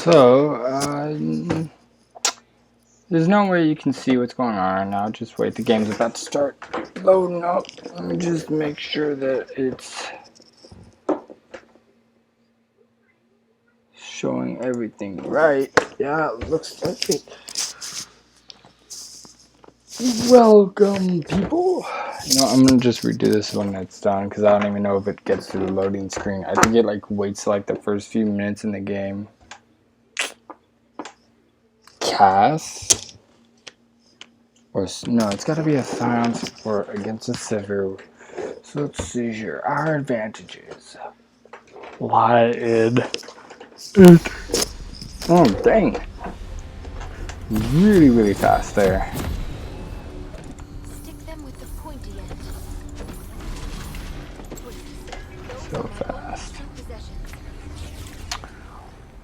So, there's no way you can see what's going on right now. Just wait, the game's about to start loading up. Let me just make sure that it's showing everything right. Yeah, it looks like it. Welcome, people. You know, I'm gonna just redo this when it's done because I don't even know if it gets to the loading screen. I think it like waits like the first few minutes in the game. Cass. Or no, it's got to be a Scion support against a Severe. So let's see here. Our advantages lie in it. Oh, dang. Really, really fast there. Stick them with the pointy end. So fast.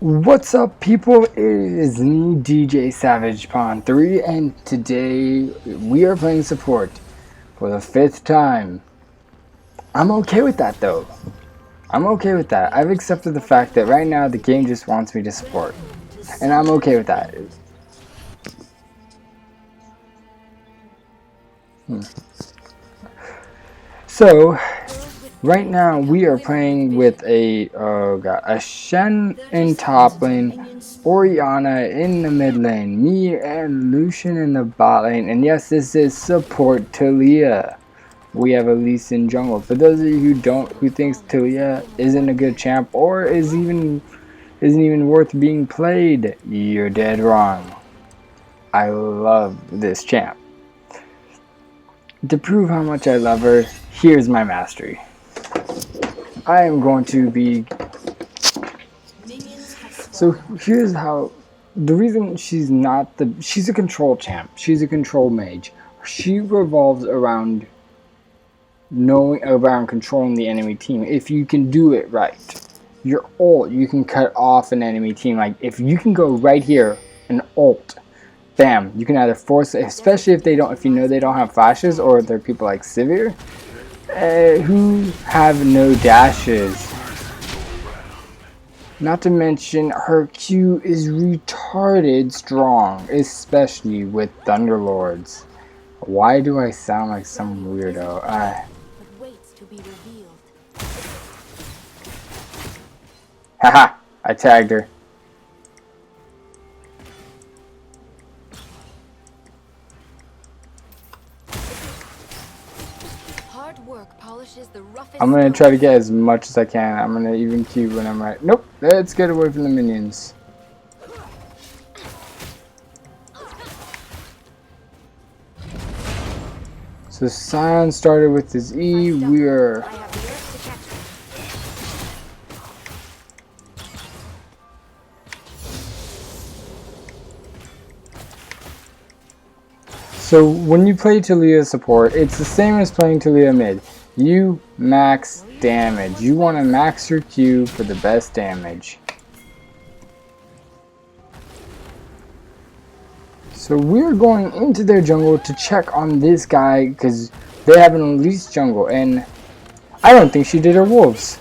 What's up, people? It is me, DJ Savage Pawn 3, and today we are playing support for the 5th time. I'm okay with that, though. I'm okay with that. I've accepted the fact that right now the game just wants me to support. And I'm okay with that. So, right now we are playing with a Shen in top lane, Oriana in the mid lane, me and Lucian in the bot lane, and yes, this is support Talia. We have Elise in jungle. For those of you who thinks Talia isn't a good champ or isn't even worth being played, you're dead wrong. I love this champ. To prove how much I love her, here's my mastery. I am going to be... So here's how... The reason she's not the... She's a control champ. She's a control mage. She revolves around controlling the enemy team. If you can do it right, your ult, you can cut off an enemy team. Like if you can go right here and ult, bam, you can either force it, especially if you know they don't have flashes, or they're people like Sivir who have no dashes. Not to mention her Q is retarded strong, especially with Thunderlords. Why do I sound like some weirdo? Haha, I tagged her. Hard work polishes the roughest. I'm gonna try to get as much as I can. I'm gonna even Q when I'm right. Nope, let's get away from the minions. So Scion started with his E. We are... So when you play Talia support, it's the same as playing Talia mid. You max damage. You want to max your Q for the best damage. So we're going into their jungle to check on this guy because they have an Elise jungle, and I don't think she did her wolves.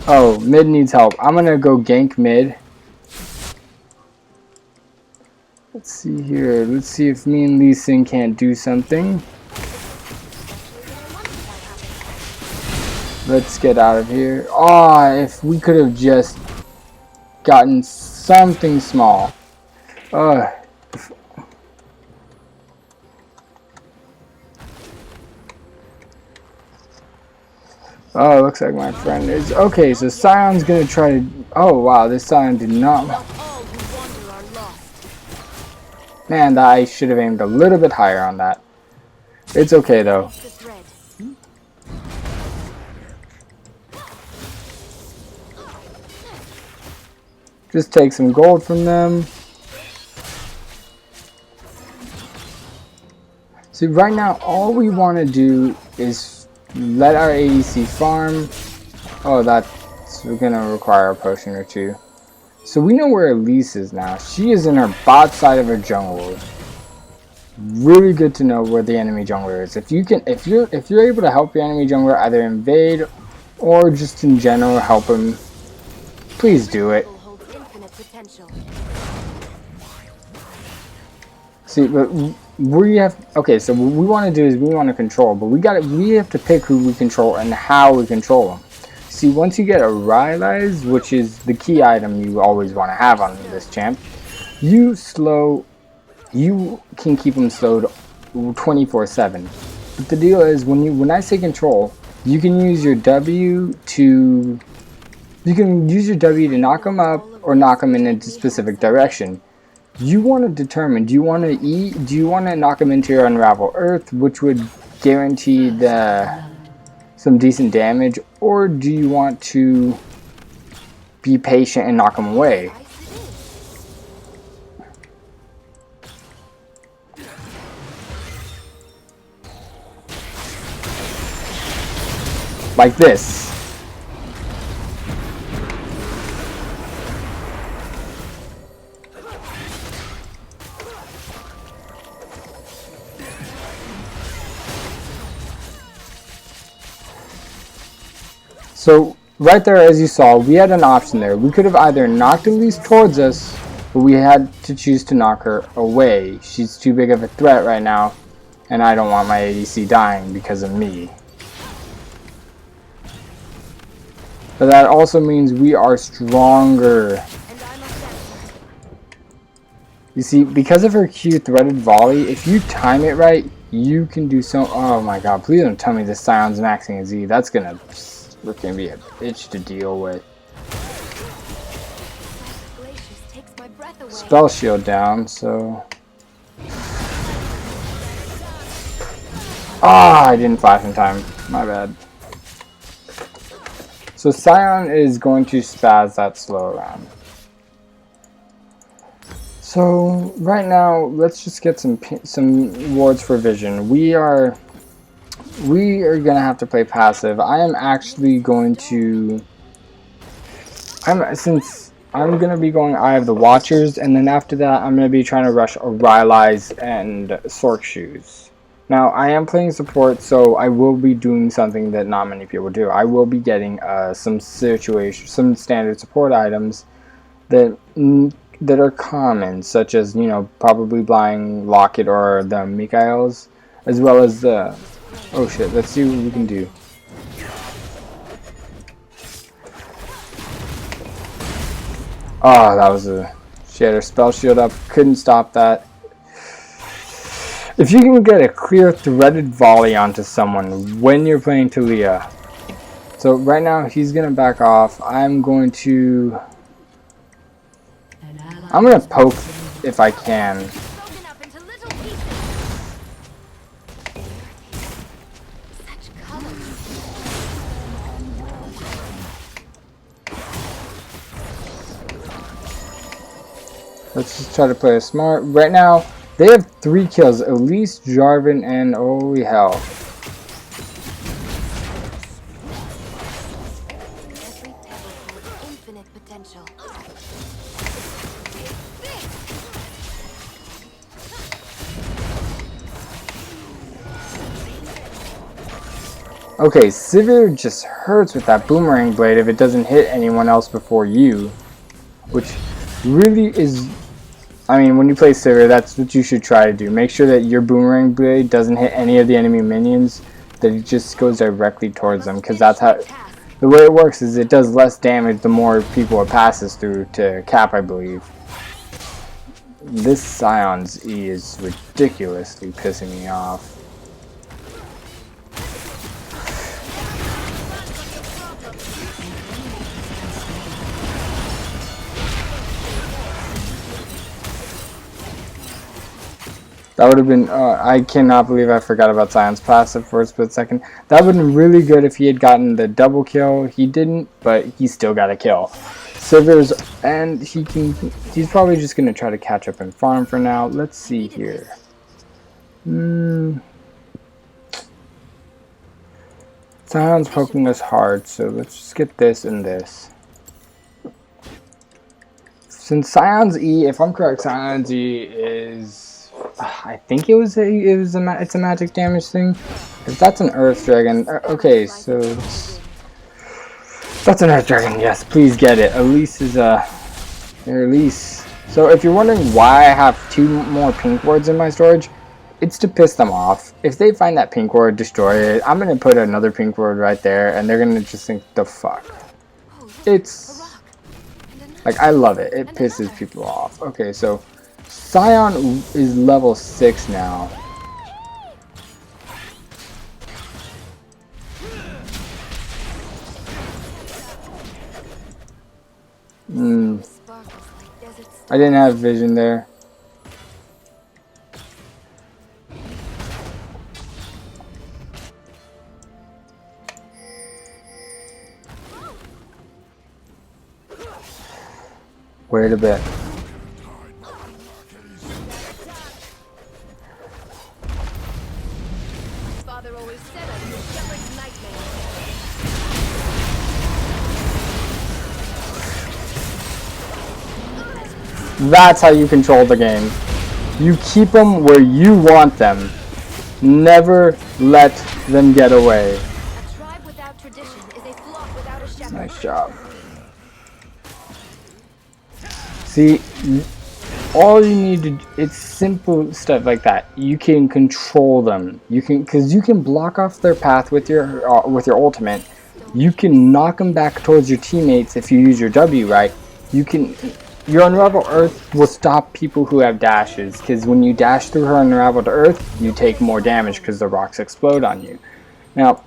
Oh, mid needs help. I'm gonna go gank mid. Let's see here. Let's see if me and Lee Sin can't do something. Let's get out of here. Ah, if we could have just gotten something small. Oh, looks like my friend is... Okay, so Sion's gonna try to... Oh, wow, this Sion did not... Man, I should have aimed a little bit higher on that. It's okay, though. Just take some gold from them. See, right now, all we want to do is let our ADC farm. Oh, that's going to require a potion or two. So we know where Elise is now. She is in her bot side of her jungle. Really good to know where the enemy jungler is. If you're able to help your enemy jungler either invade or just in general help him, please do it. Holds infinite potential. See, but we have, okay, so what we want to do is we want to control, but we have to pick who we control and how we control them. See, once you get a Rylai's, which is the key item you always want to have on this champ, you can keep them slowed 24/7. But the deal is, when I say control, you can use your W to knock them up or knock them in a specific direction. You want to determine, do you want to knock them into your Unravel Earth, which would guarantee some decent damage, or do you want to be patient and knock them away? Like this. So right there, as you saw, we had an option there. We could have either knocked Elise towards us, but we had to choose to knock her away. She's too big of a threat right now, and I don't want my ADC dying because of me. But that also means we are stronger. You see, because of her Q threaded volley, if you time it right, you can do so. Oh my god, please don't tell me this Scion's maxing a Z. That's gonna be a bitch to deal with. Spell shield down, so. Ah, I didn't flash in time. My bad. So Scion is going to spaz that slow around. So right now, let's just get some wards for vision. We are gonna have to play passive. I am actually going to. Since I'm gonna be going Eye of the Watchers, and then after that, I'm gonna be trying to rush Rylai's and Sork Shoes. Now, I am playing support, so I will be doing something that not many people do. I will be getting some standard support items that are common, such as, you know, probably buying Locket or the Mikaels, as well as the... Oh shit, let's see what we can do. Oh, that was a... She had her spell shield up, couldn't stop that. If you can get a clear threaded volley onto someone when you're playing Talia. So right now he's gonna back off. I'm gonna poke if I can. Let's just try to play it smart. Right now, they have 3 kills. Elise, Jarvan, and holy hell. Okay, Sivir just hurts with that boomerang blade if it doesn't hit anyone else before you. Which really is... I mean, when you play Sivir, that's what you should try to do. Make sure that your boomerang blade doesn't hit any of the enemy minions, that it just goes directly towards them, because that's how... The way it works is it does less damage the more people it passes through to cap, I believe. This Scion's E is ridiculously pissing me off. That would have been, I cannot believe I forgot about Scion's passive for a split second. That would have been really good if he had gotten the double kill. He didn't, but he still got a kill. Sivir's, and he's probably just going to try to catch up and farm for now. Let's see here. Scion's poking us hard, so let's just get this and this. Since Scion's E, if I'm correct, Scion's E is... I think it's a magic damage thing. If that's an Earth Dragon, okay, so That's an Earth Dragon. Yes, please get it. Elise is Elise. So if you're wondering why I have 2 more pink wards in my storage, it's to piss them off. If they find that pink ward, destroy it. I'm gonna put another pink ward right there, and they're gonna just think the fuck. It's like I love it. It pisses people off. Okay, so Scion is level 6 now. I didn't have vision there. Wait a bit. Father always said I was a shepherd's nightmare. That's how you control the game. You keep them where you want them. Never let them get away. A tribe without tradition is a flock without a shepherd. Nice job. See, all you need to, it's simple stuff like that. You can control them. You can, because you can block off their path with your ultimate. You can knock them back towards your teammates if you use your W right. You can, your Unraveled Earth will stop people who have dashes, because when you dash through her Unraveled Earth, you take more damage because the rocks explode on you. Now,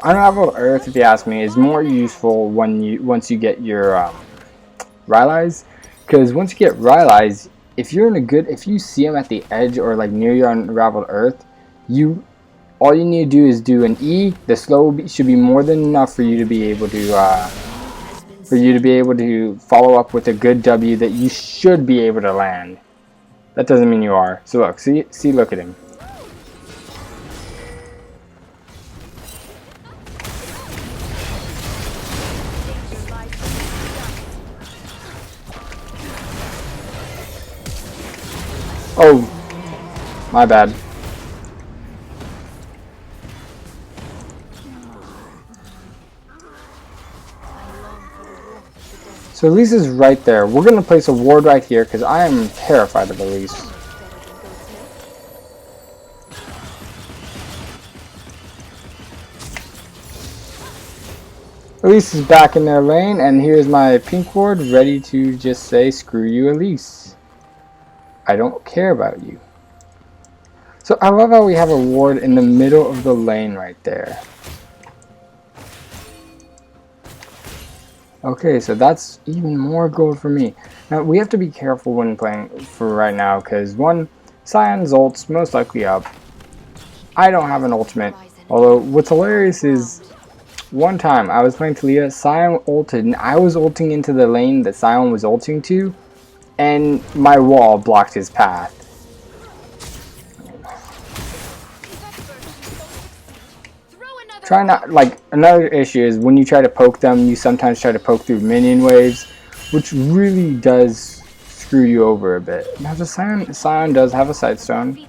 Unraveled Earth, if you ask me, is more useful when once you get your Rylai's, because once you get Rylai's, if you see them at the edge or like near your Unraveled Earth, all you need to do is do an E. The slow should be more than enough for you to be able to follow up with a good W that you should be able to land. That doesn't mean you are. So look, look at him. Oh, my bad. So Elise is right there. We're going to place a ward right here because I am terrified of Elise. Elise is back in their lane, and here's my pink ward ready to just say, screw you, Elise. I don't care about you. So I love how we have a ward in the middle of the lane right there. Okay, so that's even more gold for me. Now, we have to be careful when playing for right now, because one, Sion's ult's most likely up. I don't have an ultimate. Although, what's hilarious is, one time I was playing Talia, Sion ulted, and I was ulting into the lane that Sion was ulting to, and my wall blocked his path. Try not, like, another issue is when you try to poke them, you sometimes try to poke through minion waves, which really does screw you over a bit. Now the Sion does have a Sightstone.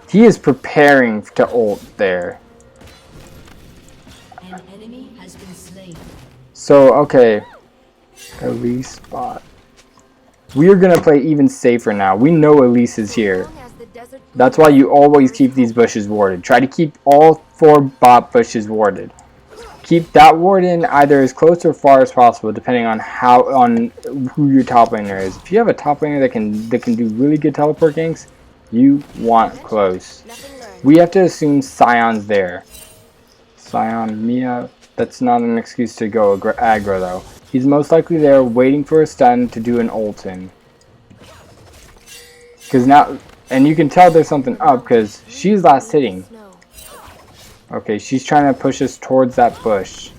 He is preparing to ult there. An enemy has been slain. So, okay. Elise spot. We are going to play even safer now. We know Elise is here. That's why you always keep these bushes warded. Try to keep all 4 bot bushes warded. Keep that ward in either as close or far as possible, depending on who your top laner is. If you have a top laner that can do really good teleport ganks, you want close. We have to assume Sion's there. Sion, Mia. That's not an excuse to go aggro though. He's most likely there waiting for a stun to do an ult in. Because now, and you can tell there's something up because she's last hitting. Okay, she's trying to push us towards that bush.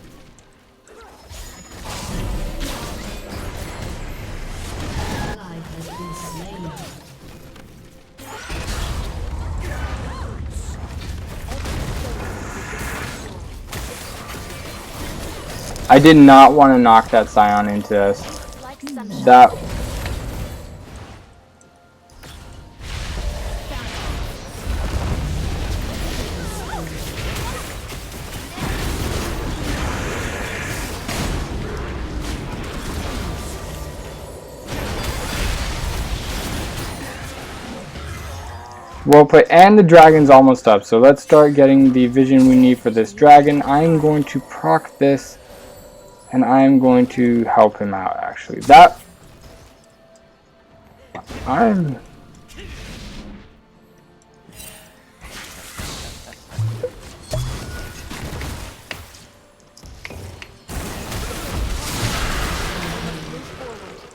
I did not want to knock that Sion into us. That... Well played. And the dragon's almost up. So let's start getting the vision we need for this dragon. I'm going to proc this. And I'm going to help him out, actually. I'm...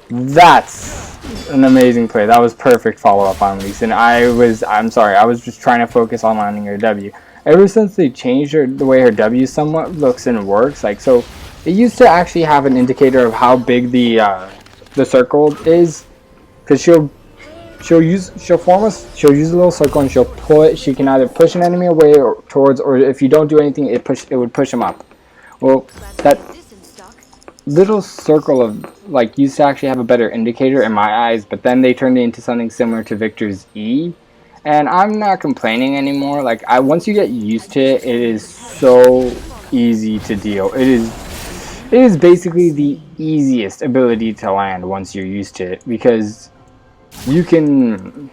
That's an amazing play. That was perfect follow-up on Lee Sin. I'm sorry, I was just trying to focus on landing her W. Ever since they changed the way her W somewhat looks and works, like, so it used to actually have an indicator of how big the circle is, because she'll use a little circle and she can either push an enemy away or towards, or if you don't do anything, it would push them up. Well, that little circle of, like, used to actually have a better indicator in my eyes, but then they turned it into something similar to Victor's E, and I'm not complaining anymore. Like, once you get used to it, it is so easy to deal. It is basically the easiest ability to land once you're used to it, because you can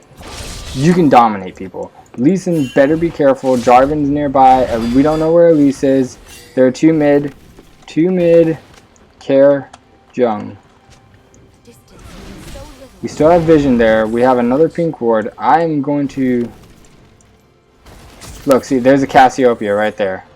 dominate people. Lee Sin better be careful. Jarvan's nearby. We don't know where Elise is. There are two mid. Care Jung. We still have vision there. We have another pink ward. I'm going to look. See, there's a Cassiopeia right there.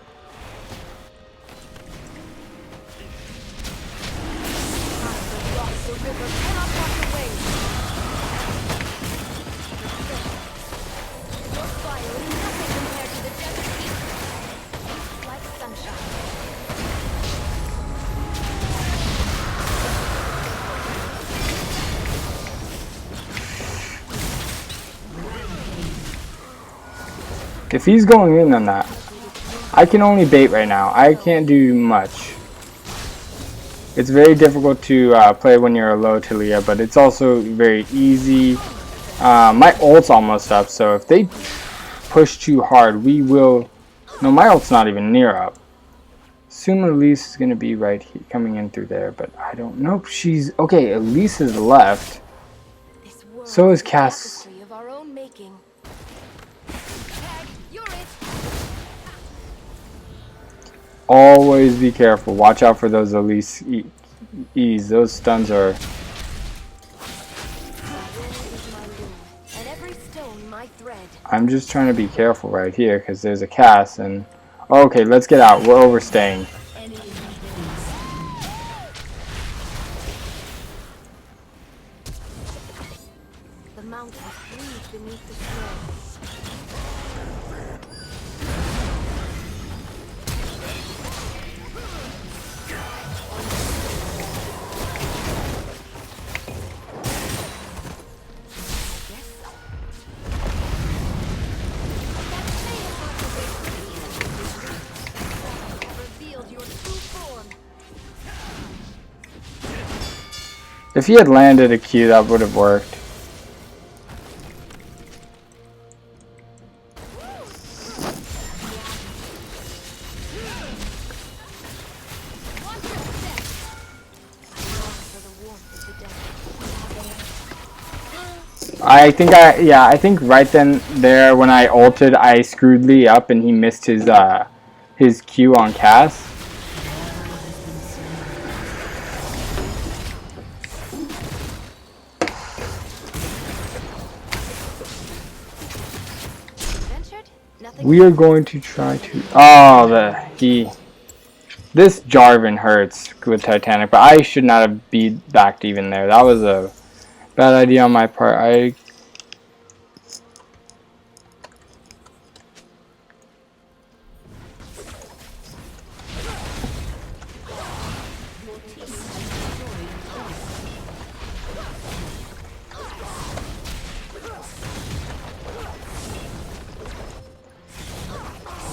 If he's going in on that, I can only bait right now. I can't do much. It's very difficult to play when you're a low Talia, but it's also very easy. My ult's almost up, so if they push too hard, we will... No, my ult's not even near up. Soon Elise is going to be right here, coming in through there, but I don't know. She's... Okay, Elise is left. So is Cass... Always be careful. Watch out for those Elise E's. Those stuns are... I'm just trying to be careful right here because there's a Cass and... Okay, let's get out. We're overstaying. The mountains breathe beneath the snow. If he had landed a Q, that would have worked. I think right then there when I ulted, I screwed Lee up and he missed his Q on Cass. We are going to try to... Oh, this Jarvan hurts with Titanic, but I should not have backed even there. That was a bad idea on my part.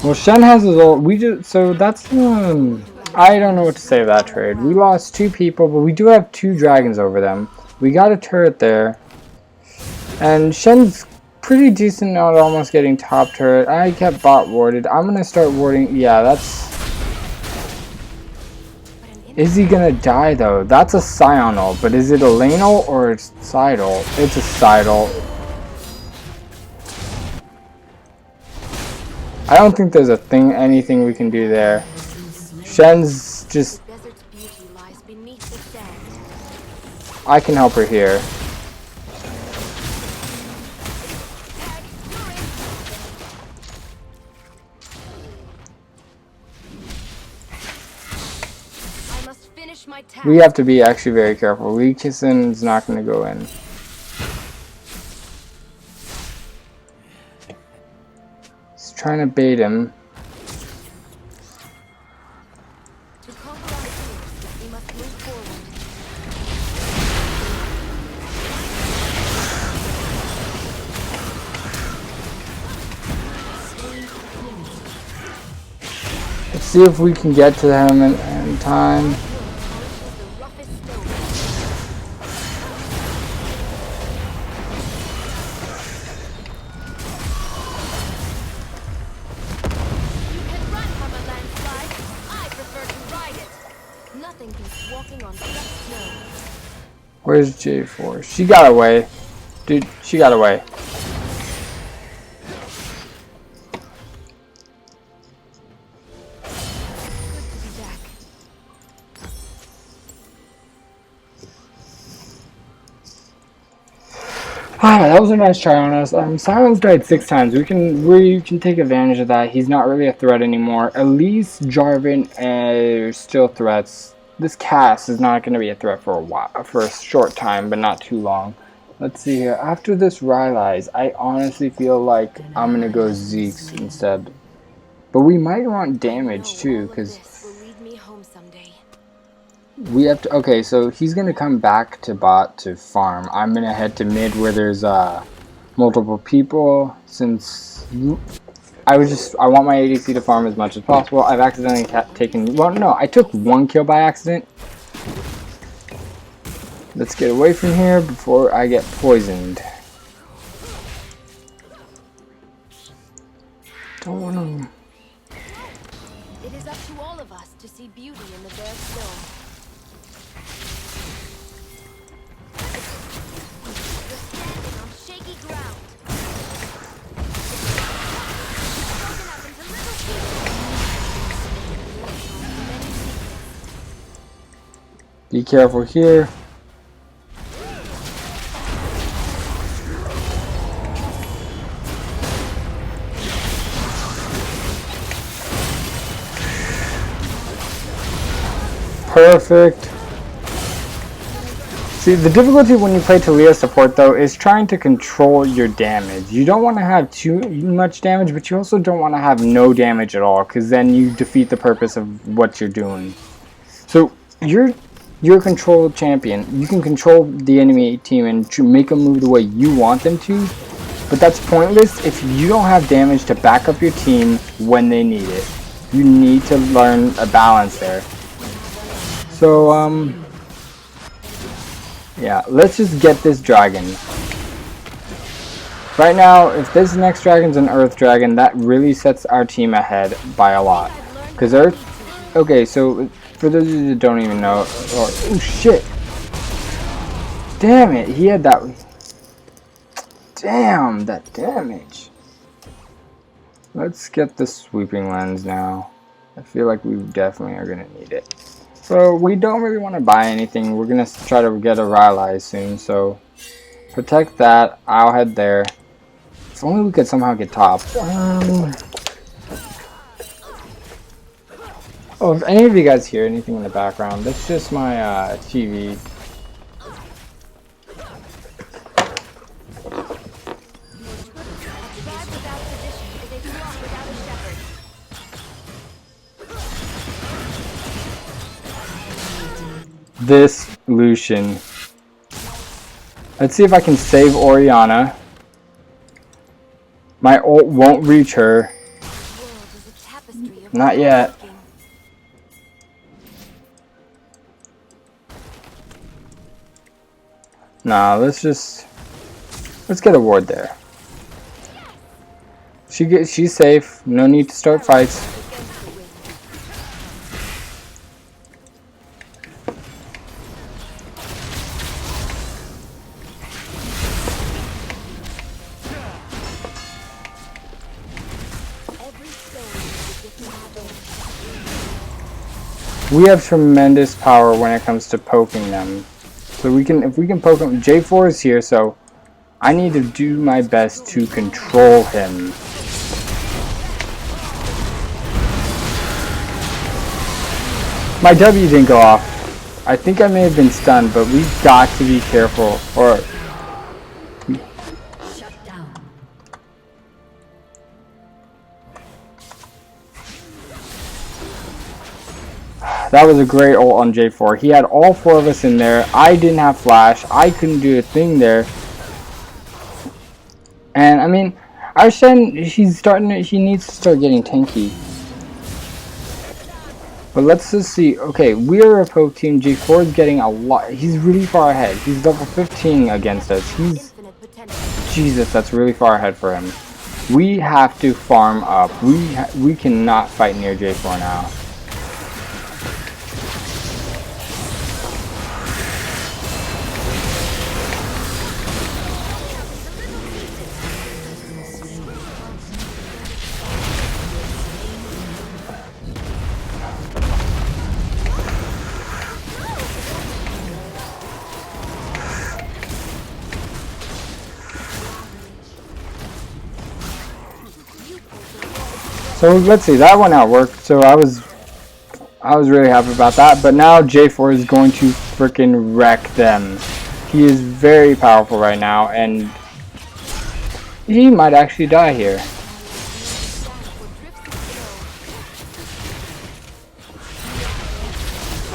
Well, Shen has his ult. So that's I don't know what to say of that trade. We lost 2 people, but we do have 2 dragons over them. We got a turret there, and Shen's pretty decent now at almost getting top turret. I kept bot warded. I'm gonna start warding. Yeah, that's... Is he gonna die though? That's a Scion ult, but is it a lane ult or a side ult? It's a side ult. I don't think there's anything we can do there. Shen's just... The desert's beauty lies beneath the sand. I can help her here. I must finish my task. We have to be actually very careful. Lee Kissen's not going to go in. He's trying to bait him. To conquer our fears, we must move forward. Let's see if we can get to him in time. The roughest stone. You can run from a landslide. I prefer to ride it. Nothing beats walking on soft snow. Where's J4? She got away. Dude, she got away. Good to be back. Ah, that was a nice try on us. Silence died 6 times. We can take advantage of that. He's not really a threat anymore. Elise, Jarvan, are still threats. This cast is not going to be a threat for a while, for a short time, but not too long. Let's see here. After this Rylai's, I honestly feel like I'm going to go Zeke's instead. But we might want damage too, because This will lead me home someday. we have to. Okay, so he's gonna come back to bot to farm. I'm gonna head to mid where there's multiple people. Since I want my ADC to farm as much as possible. I've accidentally taken. Well, no, I took 1 kill by accident. Let's get away from here before I get poisoned. Don't want to. It is up to all of us to see beauty in the bare stone. You're standing on shaky ground. Broken up into little pieces. Be careful here. Perfect. See, the difficulty when you play Talia support though is trying to control your damage. You don't want to have too much damage, but you also don't want to have no damage at all, because then you defeat the purpose of what you're doing. So you're a control champion. You can control the enemy team and make them move the way you want them to, but that's pointless if you don't have damage to back up your team when they need it. You need to learn a balance there. So, yeah, let's just get this dragon. Right now, if this next dragon's an Earth Dragon, that really sets our team ahead by a lot. Because Earth... Okay, so, for those of you that don't even know... oh, shit! Damn it, he had that... Damn, that damage. Let's get the sweeping lens now. I feel like we definitely are going to need it. So we don't really want to buy anything. We're going to try to get a Rylai soon. So protect that. I'll head there. If only we could somehow get top. Oh, if any of you guys hear anything in the background, that's just my TV. This Lucian. Let's see if I can save Oriana. My ult won't reach her. Not yet. Nah, let's get a ward there. She's safe. No need to start fights. We have tremendous power when it comes to poking them. So we can, if we can poke him, J4 is here, so I need to do my best to control him. My W didn't go off. I think I may have been stunned, but we've got to be careful. Or Shut down. that was a great ult on J4. He had all 4 of us in there. I didn't have flash. I couldn't do a thing there. And I mean, our Shen, she needs to start getting tanky. But let's just see. Okay, we're a poke team. J4 is getting a lot. He's really far ahead. He's level 15 against us. Jesus, that's really far ahead for him. We have to farm up. We cannot fight near J4 now. So let's see, that one outworked. So I was really happy about that. But now J4 is going to freaking wreck them. He is very powerful right now, and he might actually die here.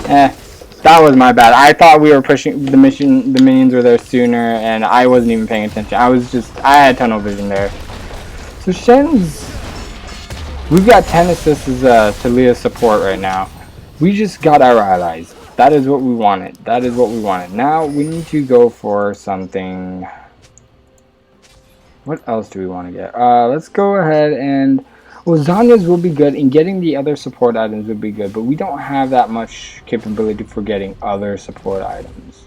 That was my bad. I thought we were pushing the mission. The minions were there sooner, and I wasn't even paying attention. I had tunnel vision there. So Shen's. We've got 10 assists as Talia's support right now. We just got our allies. That is what we wanted. That is what we wanted. Now we need to go for something. What else do we want to get? Let's go ahead and... Well, Zanya's will be good, and getting the other support items would be good, but we don't have that much capability for getting other support items.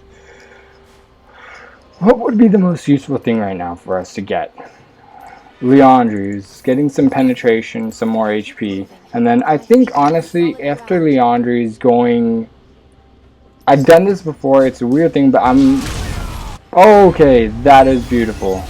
What would be the most useful thing right now for us to get? Leandri's, getting some penetration, some more HP, and then I think honestly after Leandri's going, I've done this before, it's a weird thing, but okay, that is beautiful.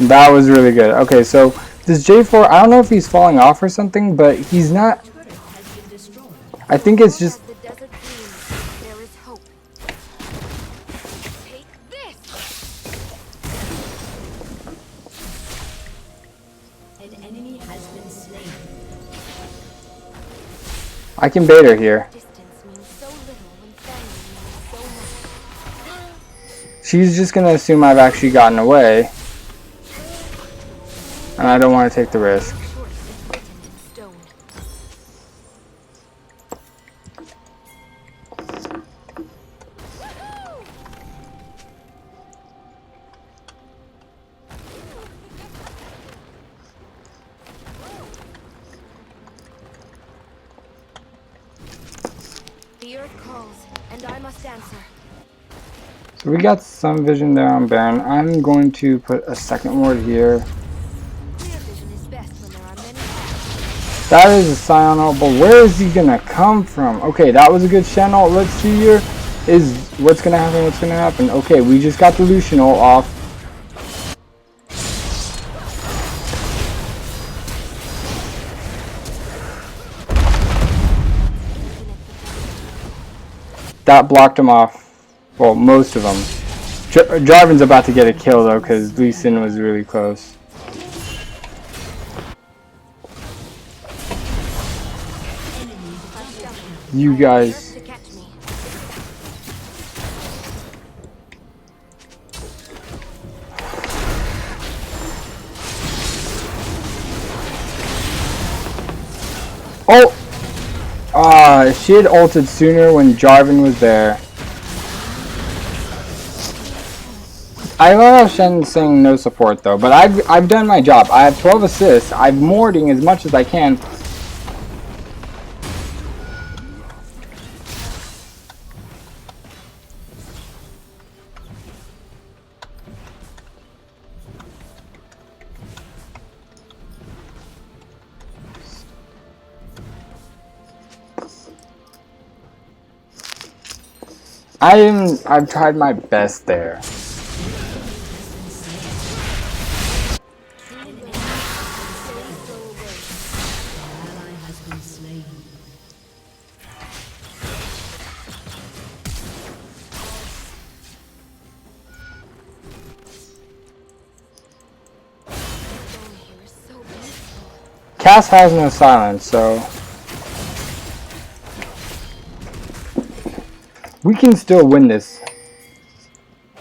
That was really good. Okay, so this J4, I don't know if he's falling off or something, but he's not. I think it's just. I can bait her here. She's just gonna assume I've actually gotten away. And I don't want to take the risk. The earth calls, and I must answer. So we got some vision there on Baron. I'm going to put a second ward here. That is a Scion ult, but where is he gonna come from? Okay, that was a good Shen ult. Let's see here. What's gonna happen? Okay, we just got the Lucian ult off. That blocked him off. Well, most of them. Jarvan's about to get a kill though, because Lee Sin was really close. You guys. Oh! She had ulted sooner when Jarvan was there. I love how Shen's saying no support though, but I've done my job. I have 12 assists. I'm mording as much as I can. I've tried my best there. Cass has no silence, so we can still win this.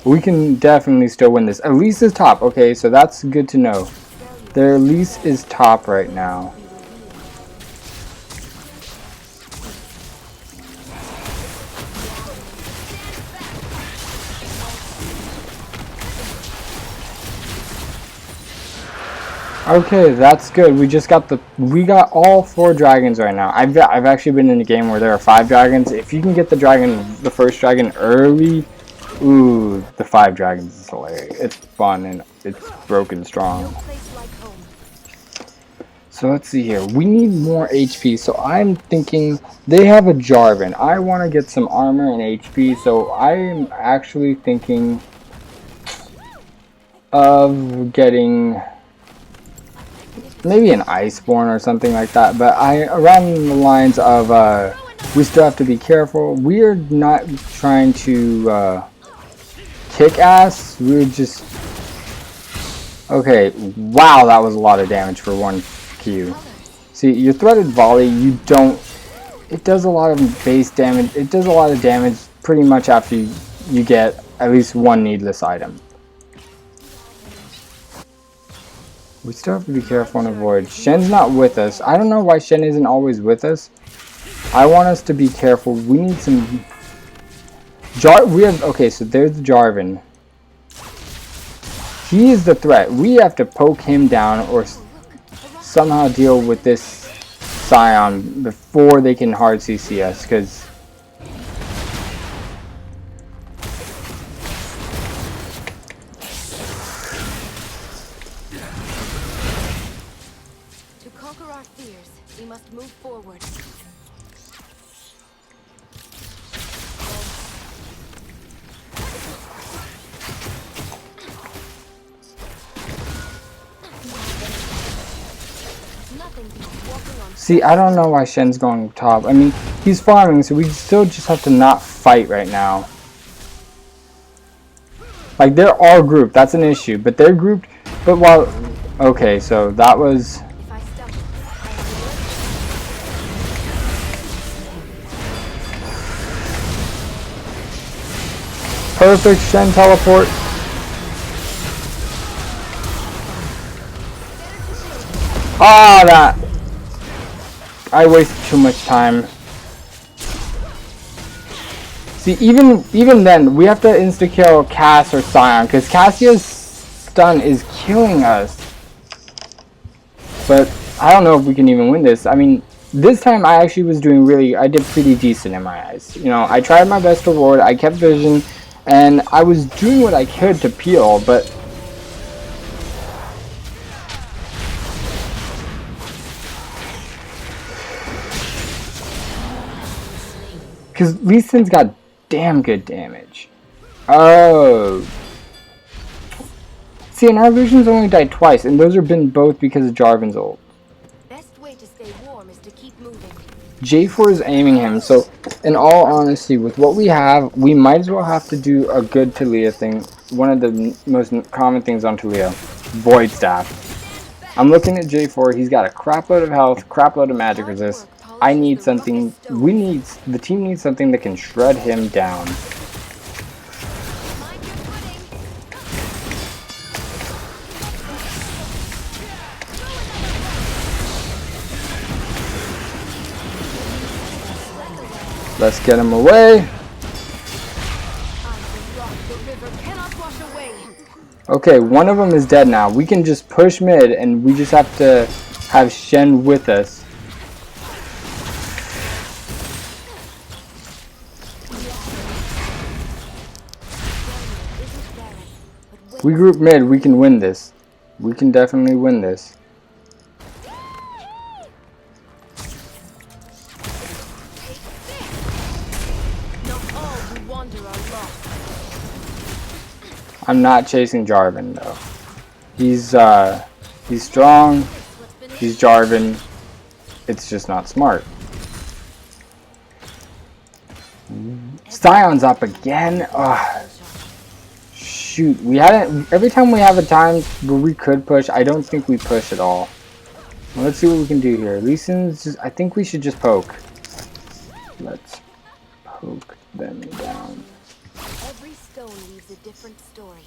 We can definitely still win this. Elise is top. Okay, so that's good to know. Their Elise is top right now. Okay, that's good. We got all 4 dragons right now. I've actually been in a game where there are 5 dragons. If you can get the first dragon early, ooh, the 5 dragons is hilarious. It's fun and it's broken strong. So let's see here. We need more HP. So I'm thinking they have a Jarvan. I want to get some armor and HP. So I'm actually thinking of getting maybe an Iceborne or something like that, but around the lines of we still have to be careful. We're not trying to kick ass. We're just okay. Wow, that was a lot of damage for 1 Q. See, your threaded volley, it does a lot of base damage. It does a lot of damage pretty much after you get at least 1 needless item. We still have to be careful and avoid. Shen's not with us. I don't know why Shen isn't always with us. I want us to be careful. We need some... Okay, so there's the Jarvan. He is the threat. We have to poke him down or somehow deal with this Scion before they can hard CC us, because... Must move forward. See, I don't know why Shen's going top. I mean, he's farming, so we still just have to not fight right now. Like, they're all grouped. That's an issue. But they're grouped. But while... Okay, so that was... Perfect Shen teleport. Ah, that... I wasted too much time. See, even then, we have to insta-kill Cass or Scion, because Cassia's stun is killing us. But I don't know if we can even win this. I mean, this time I actually was I did pretty decent in my eyes. You know, I tried my best to ward, I kept vision, and I was doing what I could to peel, but... Because Lee Sin's got damn good damage. Oh. See, and our illusions only died twice, and those have been both because of Jarvan's ult. Best way to stay warm is to keep moving. J4 is aiming him, so in all honesty, with what we have, we might as well have to do a good Talia thing. One of the most common things on Talia. Void Staff. I'm looking at J4, he's got a crap load of health, crap load of magic resist. I need something, the team needs something that can shred him down. Let's get him away. I'm the rock the river cannot wash away. Okay, one of them is dead now. We can just push mid, and we just have to have Shen with us. We group mid, we can win this. We can definitely win this. Not all who wander are lost. I'm not chasing Jarvan though. He's strong. He's Jarvan. It's just not smart. Scion's up again. Ugh. Shoot, we hadn't. Every time we have a time where we could push, I don't think we push at all. Well, let's see what we can do here. Lee Sin's just, I think we should just poke. Let's poke them down. Every stone weaves a different story.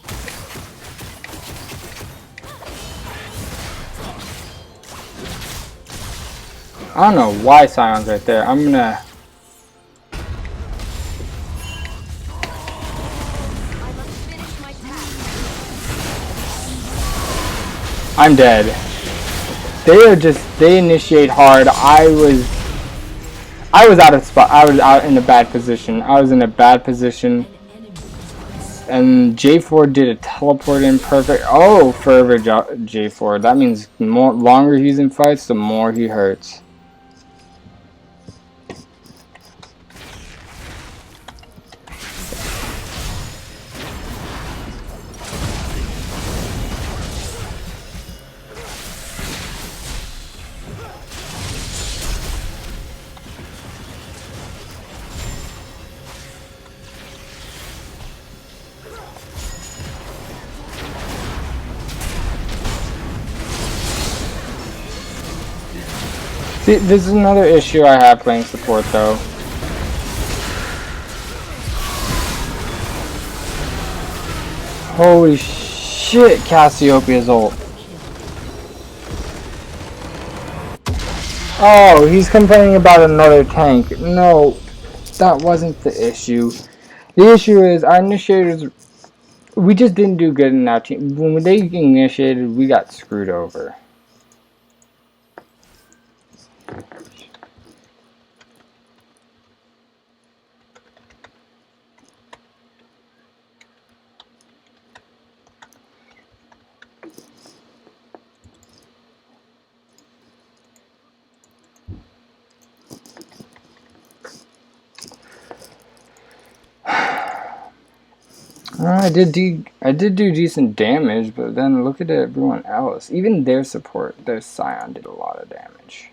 I don't know why Scion's right there. I'm gonna. I must finish my task. I'm dead. They initiate hard. I was out of spot. I was out in a bad position. And J4 did a teleport in perfect. Oh, forever J4. That means the longer he's in fights, the more he hurts. See, this is another issue I have playing support though. Holy shit, Cassiopeia's ult. Oh, he's complaining about another tank. No, that wasn't the issue. The issue is our initiators, we just didn't do good in our team. When they initiated, we got screwed over. I did do decent damage, but then look at everyone else. Even their support, their Scion did a lot of damage.